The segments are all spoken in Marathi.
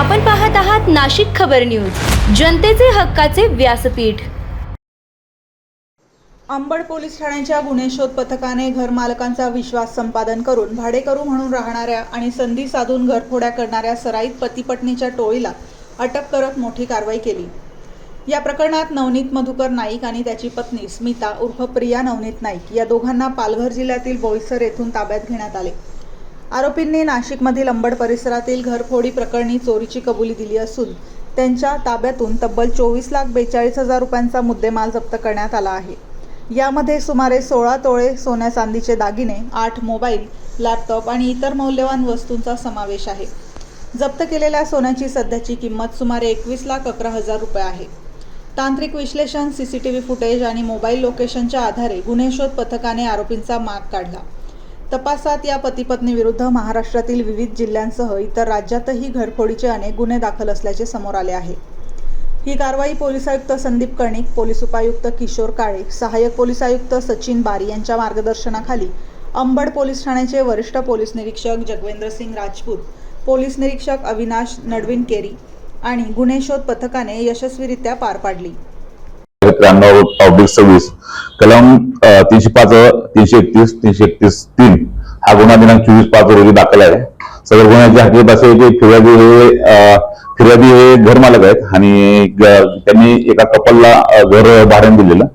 आपण पाहत आहात नाशिक खबर न्यूज, जनतेचे हक्काचे व्यासपीठ। अंबड पोलीस ठाण्याच्या गुन्हे शोध पथकाने घरमालकांचा विश्वास संपादन करून भाडेकरू म्हणून राहणाऱ्या आणि संधी साधून घरफोड्या करणाऱ्या सराईत पती-पत्नीच्या टोळीला अटक करत मोठी कारवाई केली। या प्रकरणात नवनीत मधुकर नाईक आणि त्याची पत्नी स्मिता उर्फ प्रिया नवनीत नाईक या दोघांना पालघर जिल्ह्यातील बोईसर येथून ताब्यात घेण्यात आले। आरोपींनी नाशिकमधील अंबड परिसरातील घरफोडी प्रकरणी चोरीची कबुली दिली असून त्यांच्या ताब्यातून तब्बल 24,42,000 रुपयांचा मुद्देमाल जप्त करण्यात आला आहे। यामध्ये सुमारे 16 तोळे सोन्या चांदीचे दागिने, 8 मोबाईल, लॅपटॉप आणि इतर मौल्यवान वस्तूंचा समावेश आहे। जप्त केलेल्या सोन्याची सध्याची किंमत सुमारे 21,11,000 रुपये आहे। तांत्रिक विश्लेषण, सीसीटीव्ही फुटेज आणि मोबाईल लोकेशनच्या आधारे गुन्हे शोध पथकाने आरोपींचा माग काढला। तपासात या पती-पत्नी विरुद्ध महाराष्ट्रातील विविध जिल्ह्यांसह इतर राज्यातही घरफोडीचे अनेक गुन्हे दाखल असल्याचे समोर आले आहे। ही कारवाई पोलीस आयुक्त संदीप कर्णिक, पोलीस उपायुक्त किशोर काळे, सहाय्यक पोलीस आयुक्त सचिन बारी यांच्या मार्गदर्शनाखाली अंबड पोलीस ठाण्याचे वरिष्ठ पोलीस निरीक्षक जगवेंद्र सिंग राजपूत, पोलीस निरीक्षक अविनाश नडविनकेरी आणि गुन्हे शोध पथकाने यशस्वीरित्या पार पाडली। 93/26 कलम 305, 331, 331(3) हा गुन्हा दिनांक 24/5 रोजी दाखल आहे। सदर गुन्ह्याची हकीकत अशी आहे की फिर्यादी हे घरमालक आहेत आणि त्यांनी एका कपलला घर भाड्याने दिलेलं।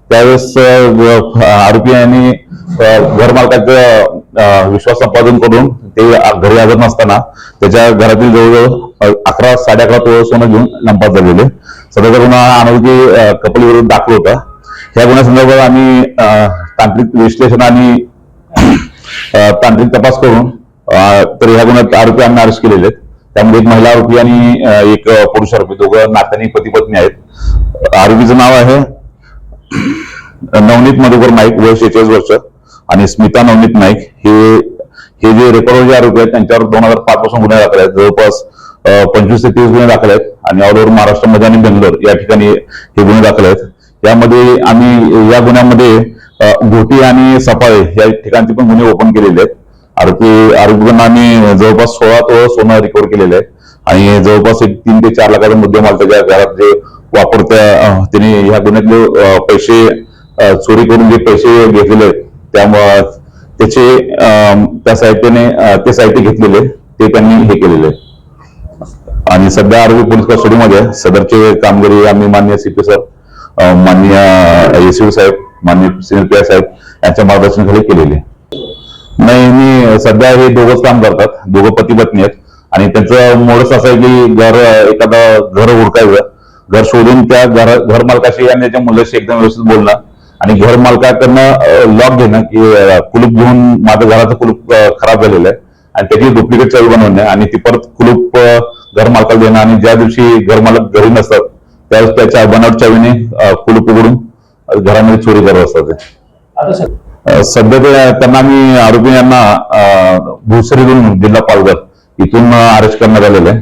त्यावेळेस आरोपी यांनी घरमालकाचं विश्वास संपादन करून ते घरी हजर नसताना त्याच्या घरातील जवळजवळ 11 साडे 11 तोळे सोनं घेऊन लंपास झालेले। सदरचा गुन्हा अनोळखी कपल विरुद्ध दाखल होता। या गुन्ह्यासंदर्भात आम्ही तांत्रिक विश्लेषण आणि तांत्रिक तपास करून तर या गुन्ह्यात आरोपी आम्ही अरेस्ट केलेले आहेत। त्यामध्ये एक महिला आरोपी आणि एक पुरुष आरोपी, दोघं नात्याने पती-पत्नी आहेत। आरोपीचं नाव आहे नवनीत मधुकर नाईक, वय 46 वर्ष, आणि स्मिता नवनीत नाईक। हे जे रेकॉर्डवर आरोपी आहेत त्यांच्यावर 2005 पासून गुन्हे दाखल आहेत। जवळपास 25 ते 30 गुन्हे दाखल आहेत आणि ऑल ओव्हर महाराष्ट्रामध्ये आणि बेंगलोर या ठिकाणी हे गुन्हे दाखल आहेत। यामध्ये आम्ही या गुन्ह्यामध्ये घोटी आणि सफाळे या ठिकाणचे पण गुन्हे ओपन केलेले आहेत। आरोपींना आम्ही जवळपास 16 तोळे सोनं रिकव्हर केलेलं आहे आणि जवळपास 3 ते 4 लाखाचा मुद्देमाल त्याच्या घरात जे वापरता त्यांनी ह्या गुन्ह्यातले पैसे चोरी करून जे पैसे घेतलेले आहेत त्यामुळे त्याचे त्या साहित्याने ते साहित्य घेतलेले ते त्यांनी हे केलेले आहे आणि सध्या आरोपी पोलीस कस्टडीमध्ये आहे। सदरचे कामगिरी आम्ही माननीय सीपी सर, माननीय एसीपी साहेब, माननीय सिनियर पीआय साहेब यांच्या मार्गदर्शनाखाली केलेले आहे। नाही, मी सध्या हे दोघंच काम करतात, दोघं पती-पत्नी आहेत आणि त्यांचं मोडच असं आहे की एखादं घर हुडकायचं, घर शोधून त्या घर मालकाशी आणि त्याच्या मुलाशी एकदम व्यवस्थित बोलणं आणि घर मालकाकडनं लॉक घेणं की कुलूप घेऊन माझं घराचं कुलूप खराब झालेलं आहे आणि त्याची डुप्लिकेट चावी बनवणं आणि ती परत कुलूप घर मालकाला देणं आणि ज्या दिवशी घर मालक घरी नसतात त्यावेळेस त्याच्या बनावट चावीने कुलूप उघडून घरामध्ये चोरी करत असतात। सध्या त्यांना आम्ही आरोपी यांना भोसरीतून जिल्हा पालघर इथून अरेस्ट करण्यात आलेलं आहे।